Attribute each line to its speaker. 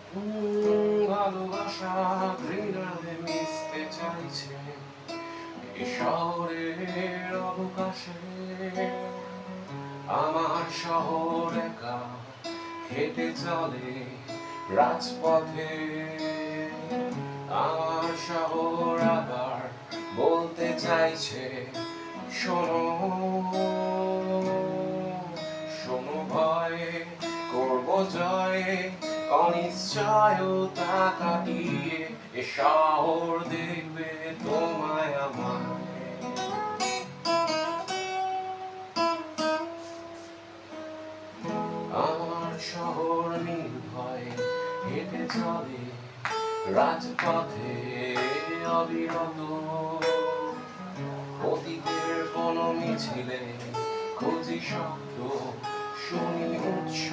Speaker 1: ভালোবাসা ঘৃণায় মিশতে চাইছে এই শহরের অবকাশে। আমার শহর একা হেঁটে চলে রাজপথে। আমার শহর আবার বলতে চাইছে, শোনো শোনো ভয়ে করব জয়, অনিশ্চয়তা কাটিয়ে এ শহর দেখবে তোমায় আমায়। আমার শহর নির্ভয়ে হেঁটে চলে রাজপথে অবিরত। অতীতের কোনো মিছিলে খুঁজি শব্দ, শুনি উৎস।